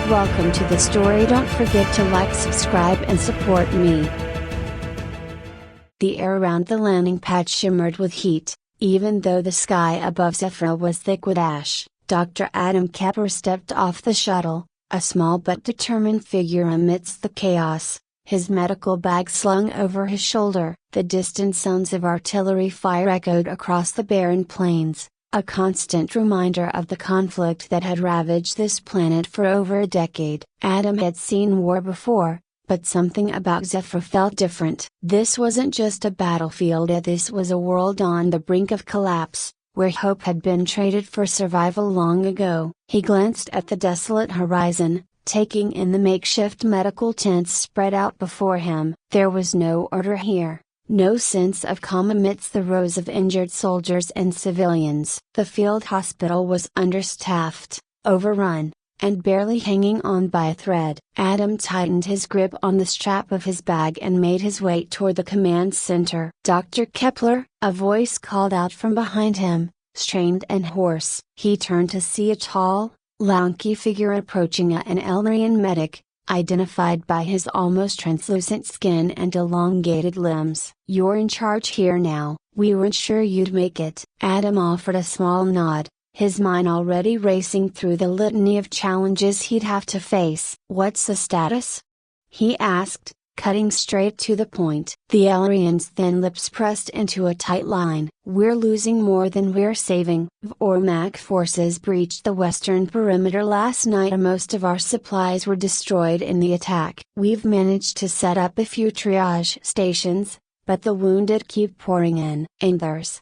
Welcome to the story. Don't forget to like, subscribe and support me. The air around the landing pad shimmered with heat, even though the sky above Zephyr was thick with ash. Dr. Adam Kepler stepped off the shuttle, a small but determined figure amidst the chaos, his medical bag slung over his shoulder. The distant sounds of artillery fire echoed across the barren plains, a constant reminder of the conflict that had ravaged this planet for over a decade. Adam had seen war before, but something about Zephyr felt different. This wasn't just a battlefield, this was a world on the brink of collapse, where hope had been traded for survival long ago. He glanced at the desolate horizon, taking in the makeshift medical tents spread out before him. There was no order here. No sense of calm amidst the rows of injured soldiers and civilians. The field hospital was understaffed, overrun, and barely hanging on by a thread. Adam tightened his grip on the strap of his bag and made his way toward the command center. "Dr. Kepler," a voice called out from behind him, strained and hoarse. He turned to see a tall, lanky figure approaching, an Elrian medic, identified by his almost translucent skin and elongated limbs. "You're in charge here now. We weren't sure you'd make it." Adam offered a small nod, his mind already racing through the litany of challenges he'd have to face. "What's the status?" he asked, cutting straight to the point. The Elrian's thin lips pressed into a tight line. "We're losing more than we're saving. Vormag forces breached the western perimeter last night and most of our supplies were destroyed in the attack. We've managed to set up a few triage stations, but the wounded keep pouring in. And there's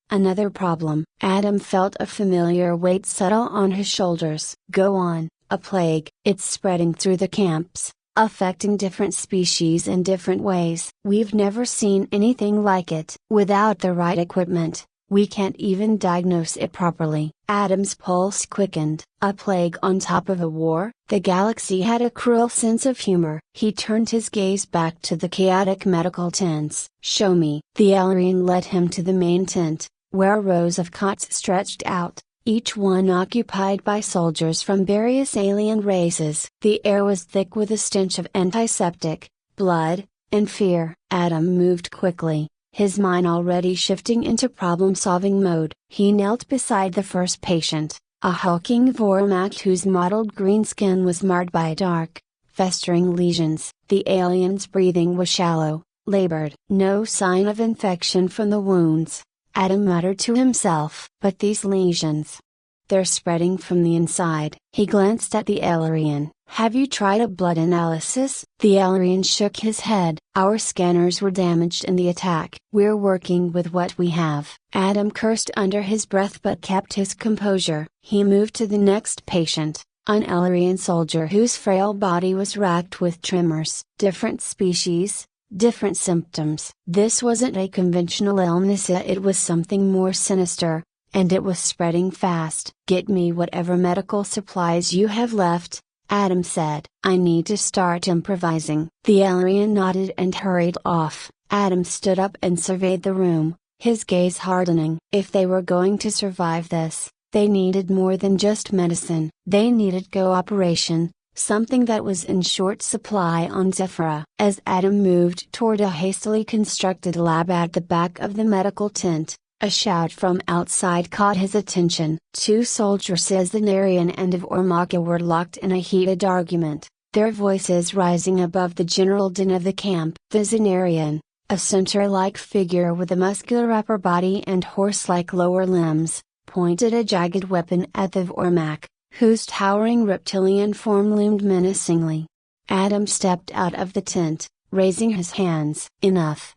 another problem." Adam felt a familiar weight settle on his shoulders. "Go on." "A plague. It's spreading through the camps, affecting different species in different ways. We've never seen anything like it. Without the right equipment, we can't even diagnose it properly." Adam's pulse quickened. A plague on top of a war? The galaxy had a cruel sense of humor. He turned his gaze back to the chaotic medical tents. "Show me." The Elrian led him to the main tent, where rows of cots stretched out, each one occupied by soldiers from various alien races. The air was thick with a stench of antiseptic, blood, and fear. Adam moved quickly, his mind already shifting into problem-solving mode. He knelt beside the first patient, a hulking Vormag whose mottled green skin was marred by dark, festering lesions. The alien's breathing was shallow, labored. No sign of infection from the wounds, Adam muttered to himself. "But these lesions, they're spreading from the inside." He glanced at the Elrian. "Have you tried a blood analysis?" The Elrian shook his head. "Our scanners were damaged in the attack. We're working with what we have." Adam cursed under his breath but kept his composure. He moved to the next patient, an Elrian soldier whose frail body was racked with tremors. Different species, different symptoms. This wasn't a conventional illness, it was something more sinister, and it was spreading fast. "Get me whatever medical supplies you have left," Adam said. "I need to start improvising." The Elrian nodded and hurried off. Adam stood up and surveyed the room, his gaze hardening. If they were going to survive this, they needed more than just medicine. They needed cooperation, something that was in short supply on Zephyr. As Adam moved toward a hastily constructed lab at the back of the medical tent, a shout from outside caught his attention. Two soldiers, Zenarian and Vormag, were locked in a heated argument, their voices rising above the general din of the camp. The Zenarian, a centaur-like figure with a muscular upper body and horse-like lower limbs, pointed a jagged weapon at the Vormag, whose towering reptilian form loomed menacingly. Adam stepped out of the tent, raising his hands. "Enough!"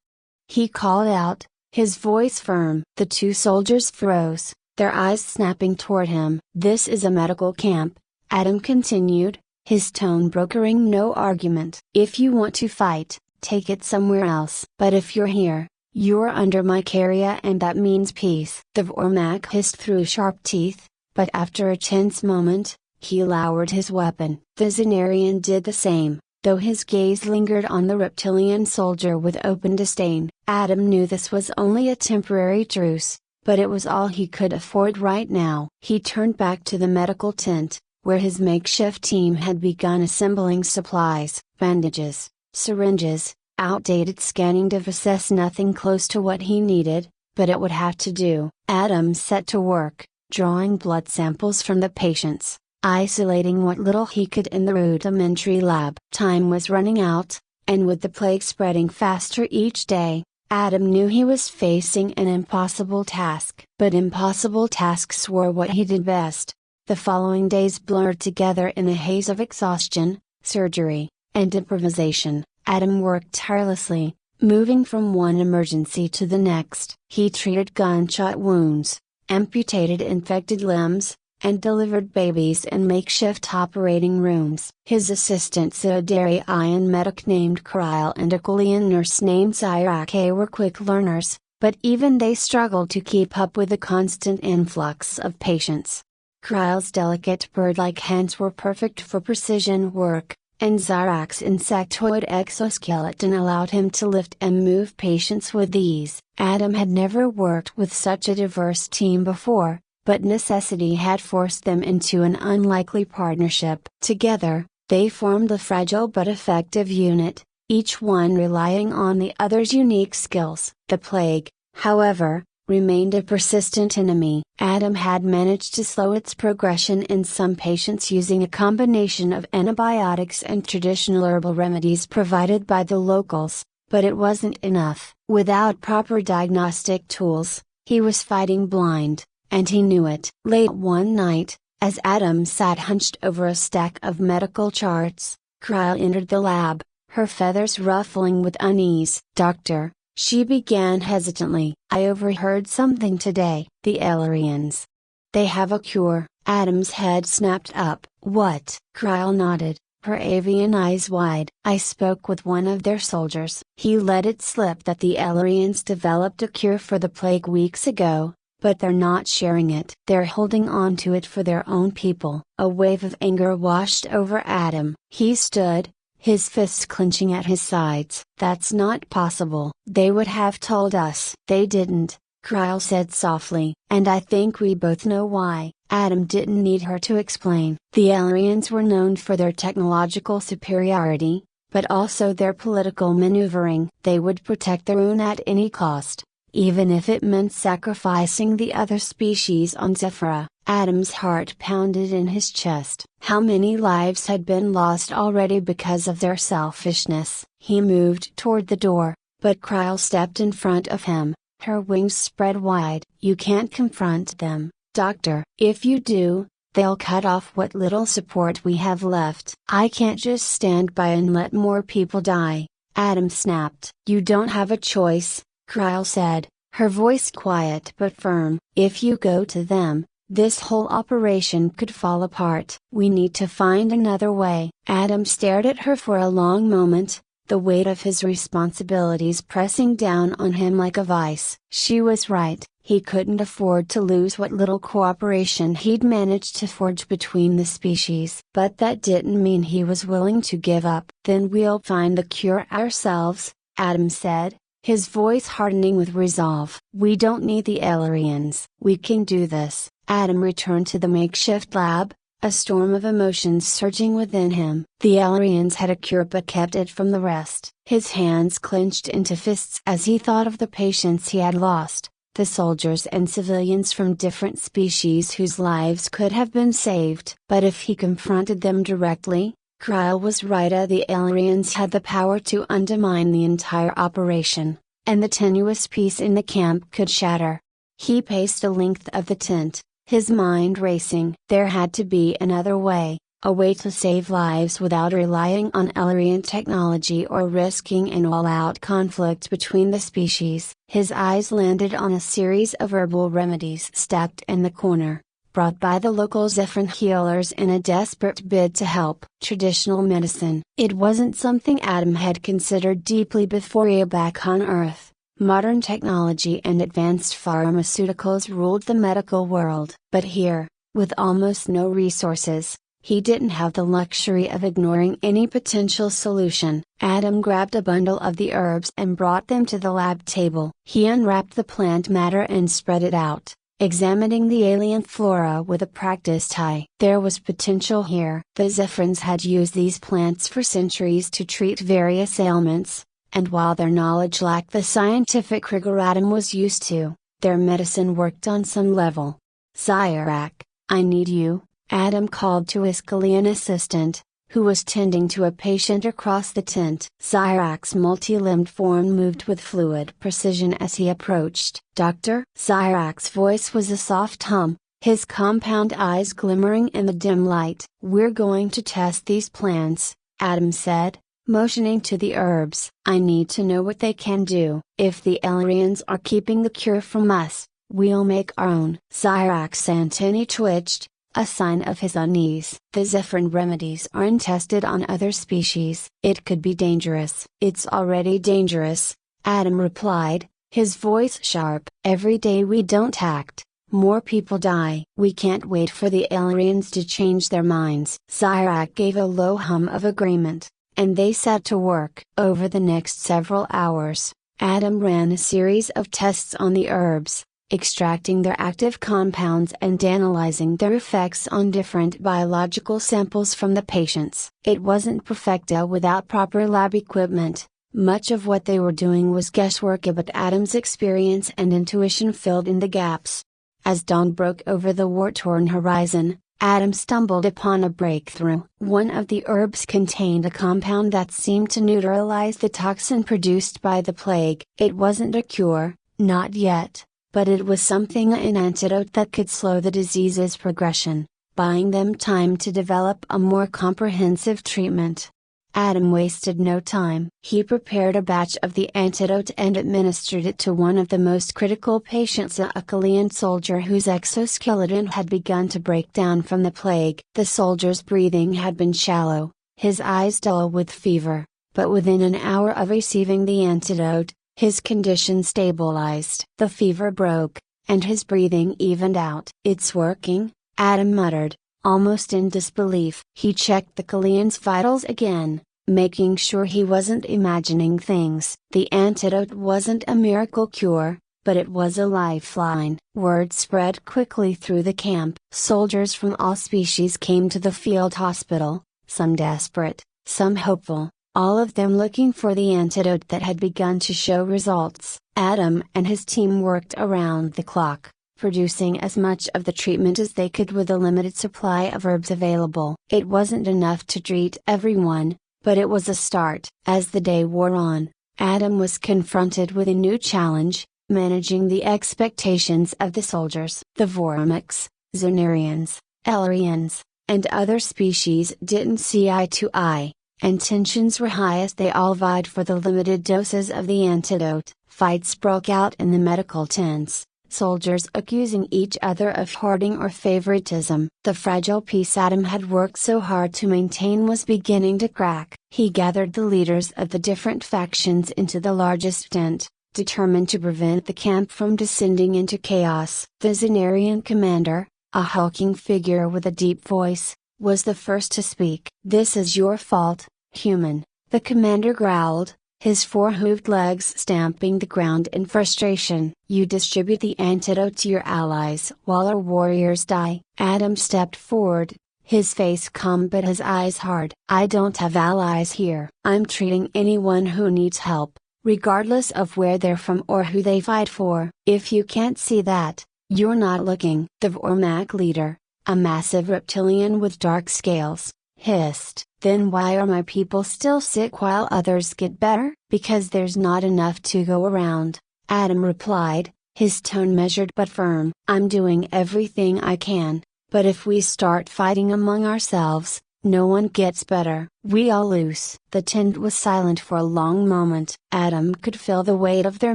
he called out, his voice firm. The two soldiers froze, their eyes snapping toward him. "This is a medical camp," Adam continued, his tone brokering no argument. "If you want to fight, take it somewhere else. But if you're here, you're under my care, and that means peace." The Vormag hissed through sharp teeth, but after a tense moment, he lowered his weapon. The Zenarian did the same, though his gaze lingered on the reptilian soldier with open disdain. Adam knew this was only a temporary truce, but it was all he could afford right now. He turned back to the medical tent, where his makeshift team had begun assembling supplies, bandages, syringes, outdated scanning devices, nothing close to what he needed, but it would have to do. Adam set to work, drawing blood samples from the patients, isolating what little he could in the rudimentary lab. Time was running out, and with the plague spreading faster each day, Adam knew he was facing an impossible task. But impossible tasks were what he did best. The following days blurred together in a haze of exhaustion, surgery, and improvisation. Adam worked tirelessly, moving from one emergency to the next. He treated gunshot wounds, amputated infected limbs, and delivered babies in makeshift operating rooms. His assistant Sciencefiction medic named Kyle and a Korean nurse named Sirake were quick learners, but even they struggled to keep up with the constant influx of patients. Kyle's delicate bird-like hands were perfect for precision work, and Zyrak's insectoid exoskeleton allowed him to lift and move patients with ease. Adam had never worked with such a diverse team before, but necessity had forced them into an unlikely partnership. Together, they formed a fragile but effective unit, each one relying on the other's unique skills. The plague, however, remained a persistent enemy. Adam had managed to slow its progression in some patients using a combination of antibiotics and traditional herbal remedies provided by the locals, but it wasn't enough. Without proper diagnostic tools, he was fighting blind, and he knew it. Late one night, as Adam sat hunched over a stack of medical charts, Kyle entered the lab, her feathers ruffling with unease. "Doctor," she began hesitantly, "I overheard something today." "The aliens. They have a cure." Adam's head snapped up. "What?" Kyle nodded, her avian eyes wide. "I spoke with one of their soldiers. He let it slip that the aliens developed a cure for the plague weeks ago, but they're not sharing it. They're holding on to it for their own people." A wave of anger washed over Adam. He stood, his fists clenching at his sides. "That's not possible." "They would have told us." "They didn't," Kyle said softly. "And I think we both know why." Adam didn't need her to explain. The aliens were known for their technological superiority, but also their political maneuvering. They would protect their own at any cost, even if it meant sacrificing the other species on Zephyra. Adam's heart pounded in his chest. How many lives had been lost already because of their selfishness? He moved toward the door, but Kyle stepped in front of him, her wings spread wide. "You can't confront them, Doctor. If you do, they'll cut off what little support we have left." "I can't just stand by and let more people die," Adam snapped. "You don't have a choice," Kyle said, her voice quiet but firm. "If you go to them, this whole operation could fall apart. We need to find another way." Adam stared at her for a long moment, the weight of his responsibilities pressing down on him like a vice. She was right, he couldn't afford to lose what little cooperation he'd managed to forge between the species. But that didn't mean he was willing to give up. "Then we'll find the cure ourselves," Adam said, his voice hardening with resolve. "We don't need the aliens. We can do this." Adam returned to the makeshift lab, a storm of emotions surging within him. The aliens had a cure but kept it from the rest. His hands clenched into fists as he thought of the patients he had lost, the soldiers and civilians from different species whose lives could have been saved. But if he confronted them directly, Kyle was right, the aliens had the power to undermine the entire operation, and the tenuous peace in the camp could shatter. He paced the length of the tent, his mind racing. There had to be another way, a way to save lives without relying on alien technology or risking an all-out conflict between the species. His eyes landed on a series of herbal remedies stacked in the corner, brought by the local Zephyr healers in a desperate bid to help. Traditional medicine. It wasn't something Adam had considered deeply before he back on Earth. Modern technology and advanced pharmaceuticals ruled the medical world. But here, with almost no resources, he didn't have the luxury of ignoring any potential solution. Adam grabbed a bundle of the herbs and brought them to the lab table. He unwrapped the plant matter and spread it out, examining the alien flora with a practiced eye. There was potential here. The Zephyrians had used these plants for centuries to treat various ailments, and while their knowledge lacked the scientific rigor Adam was used to, their medicine worked on some level. Zyrak, I need you, Adam called to his Kalian assistant, who was tending to a patient across the tent. Zyrak's multi-limbed form moved with fluid precision as he approached. Doctor? Zyrak's voice was a soft hum, his compound eyes glimmering in the dim light. We're going to test these plants, Adam said, motioning to the herbs. I need to know what they can do. If the Elrians are keeping the cure from us, we'll make our own. Zyrak's antennae twitched, a sign of his unease. The Zephyrian remedies aren't tested on other species. It could be dangerous. It's already dangerous, Adam replied, his voice sharp. Every day we don't act, more people die. We can't wait for the Elrians to change their minds. Zyrak gave a low hum of agreement, and they set to work. Over the next several hours, Adam ran a series of tests on the herbs, extracting their active compounds and analyzing their effects on different biological samples from the patients. It wasn't perfecto without proper lab equipment. Much of what they were doing was guesswork, but Adam's experience and intuition filled in the gaps. As dawn broke over the war-torn horizon, Adam stumbled upon a breakthrough. One of the herbs contained a compound that seemed to neutralize the toxin produced by the plague. It wasn't a cure, not yet, but it was something, an antidote that could slow the disease's progression, buying them time to develop a more comprehensive treatment. Adam wasted no time. He prepared a batch of the antidote and administered it to one of the most critical patients, a Kalian soldier whose exoskeleton had begun to break down from the plague. The soldier's breathing had been shallow, his eyes dull with fever, but within an hour of receiving the antidote, his condition stabilized. The fever broke, and his breathing evened out. It's working, Adam muttered, almost in disbelief. He checked the Kalian's vitals again, making sure he wasn't imagining things. The antidote wasn't a miracle cure, but it was a lifeline. Word spread quickly through the camp. Soldiers from all species came to the field hospital, some desperate, some hopeful, all of them looking for the antidote that had begun to show results. Adam and his team worked around the clock, producing as much of the treatment as they could with a limited supply of herbs available. It wasn't enough to treat everyone, but it was a start. As the day wore on, Adam was confronted with a new challenge, managing the expectations of the soldiers. The Vormix, Zonarians, Elrians, and other species didn't see eye to eye, and tensions were high as they all vied for the limited doses of the antidote. Fights broke out in the medical tents, soldiers accusing each other of hoarding or favoritism. The fragile peace Adam had worked so hard to maintain was beginning to crack. He gathered the leaders of the different factions into the largest tent, determined to prevent the camp from descending into chaos. The Zonarian commander, a hulking figure with a deep voice, was the first to speak. "This is your fault, human," the commander growled, his four-hooved legs stamping the ground in frustration. "You distribute the antidote to your allies while our warriors die." Adam stepped forward, his face calm but his eyes hard. "I don't have allies here. I'm treating anyone who needs help, regardless of where they're from or who they fight for. If you can't see that, you're not looking." The Vormak leader, a massive reptilian with dark scales, hissed. "Then why are my people still sick while others get better?" "Because there's not enough to go around," Adam replied, his tone measured but firm. "I'm doing everything I can, but if we start fighting among ourselves, no one gets better. We all lose." The tent was silent for a long moment. Adam could feel the weight of their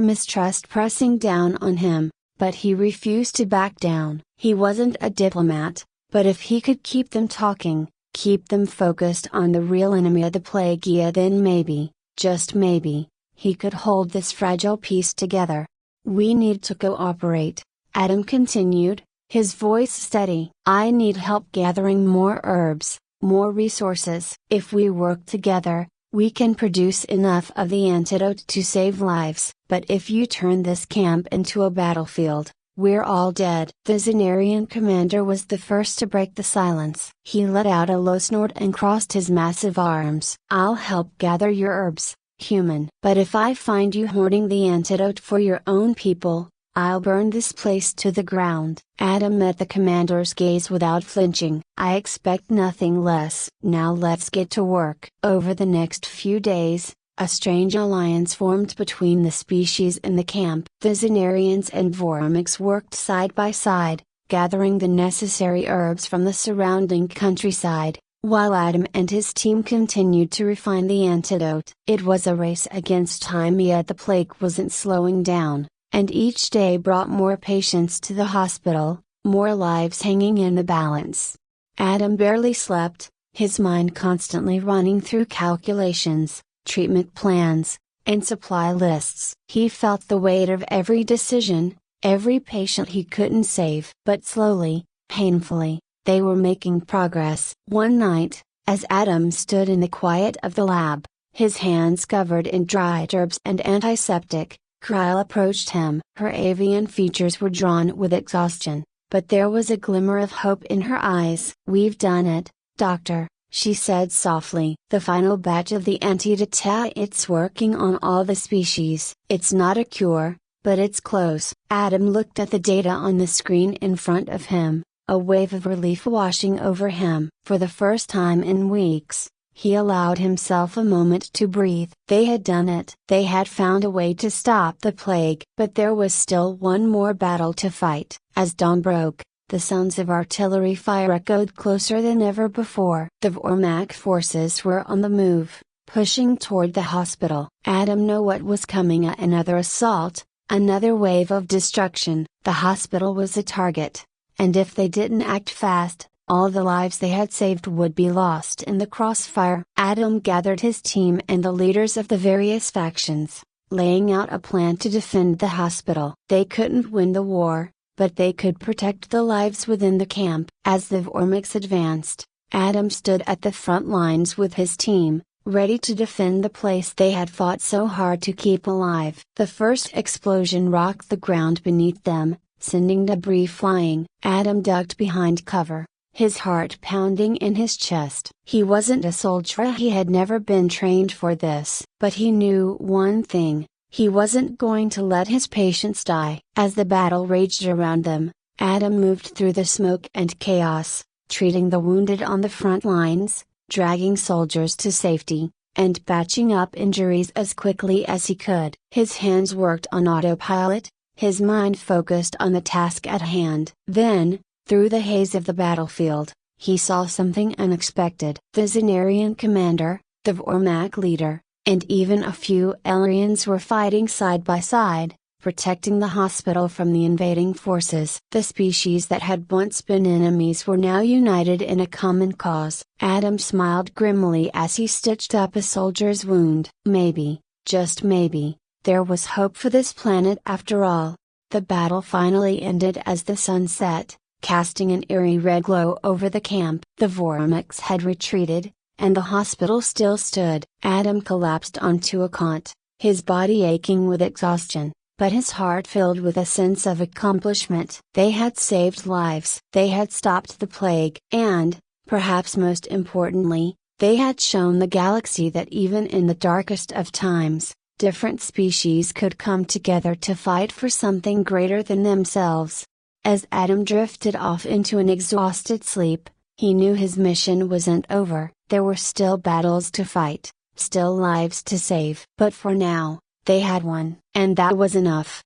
mistrust pressing down on him, but he refused to back down. He wasn't a diplomat, but if he could keep them talking, keep them focused on the real enemy of the plague, then maybe, just maybe, he could hold this fragile piece together. "We need to cooperate," Adam continued, his voice steady. "I need help gathering more herbs, more resources. If we work together, we can produce enough of the antidote to save lives. But if you turn this camp into a battlefield, "We're all dead." The Xenarian commander was the first to break the silence. He let out a low snort and crossed his massive arms. "I'll help gather your herbs, human. But if I find you hoarding the antidote for your own people, I'll burn this place to the ground." Adam met the commander's gaze without flinching. "I expect nothing less. Now let's get to work." Over the next few days, a strange alliance formed between the species in the camp. The Xenarians and Vormix worked side by side, gathering the necessary herbs from the surrounding countryside, while Adam and his team continued to refine the antidote. It was a race against time, yet the plague wasn't slowing down, and each day brought more patients to the hospital, more lives hanging in the balance. Adam barely slept, his mind constantly running through calculations, treatment plans, and supply lists. He felt the weight of every decision, every patient he couldn't save. But slowly, painfully, they were making progress. One night, as Adam stood in the quiet of the lab, his hands covered in dried herbs and antiseptic, Kryl approached him. Her avian features were drawn with exhaustion, but there was a glimmer of hope in her eyes. "We've done it, doctor," she said softly. "The final batch of the antidote, it's working on all the species. It's not a cure, but it's close." Adam looked at the data on the screen in front of him, a wave of relief washing over him. For the first time in weeks, he allowed himself a moment to breathe. They had done it. They had found a way to stop the plague. But there was still one more battle to fight. As dawn broke, the sounds of artillery fire echoed closer than ever before. The Vormach forces were on the move, pushing toward the hospital. Adam knew what was coming: another assault, another wave of destruction. The hospital was a target, and if they didn't act fast, all the lives they had saved would be lost in the crossfire. Adam gathered his team and the leaders of the various factions, laying out a plan to defend the hospital. They couldn't win the war, but they could protect the lives within the camp. As the Vormix advanced, Adam stood at the front lines with his team, ready to defend the place they had fought so hard to keep alive. The first explosion rocked the ground beneath them, sending debris flying. Adam ducked behind cover, his heart pounding in his chest. He wasn't a soldier, he had never been trained for this. But he knew one thing: he wasn't going to let his patients die. As the battle raged around them, Adam moved through the smoke and chaos, treating the wounded on the front lines, dragging soldiers to safety, and patching up injuries as quickly as he could. His hands worked on autopilot, his mind focused on the task at hand. Then, through the haze of the battlefield, he saw something unexpected. The Xenarian commander, the Vormach leader, and even a few Elrians were fighting side by side, protecting the hospital from the invading forces. The species that had once been enemies were now united in a common cause. Adam smiled grimly as he stitched up a soldier's wound. Maybe, just maybe, there was hope for this planet after all. The battle finally ended as the sun set, casting an eerie red glow over the camp. The Vormix had retreated, and the hospital still stood. Adam collapsed onto a cot, his body aching with exhaustion, but his heart filled with a sense of accomplishment. They had saved lives. They had stopped the plague. And, perhaps most importantly, they had shown the galaxy that even in the darkest of times, different species could come together to fight for something greater than themselves. As Adam drifted off into an exhausted sleep, he knew his mission wasn't over. There were still battles to fight, still lives to save. But for now, they had won, and that was enough.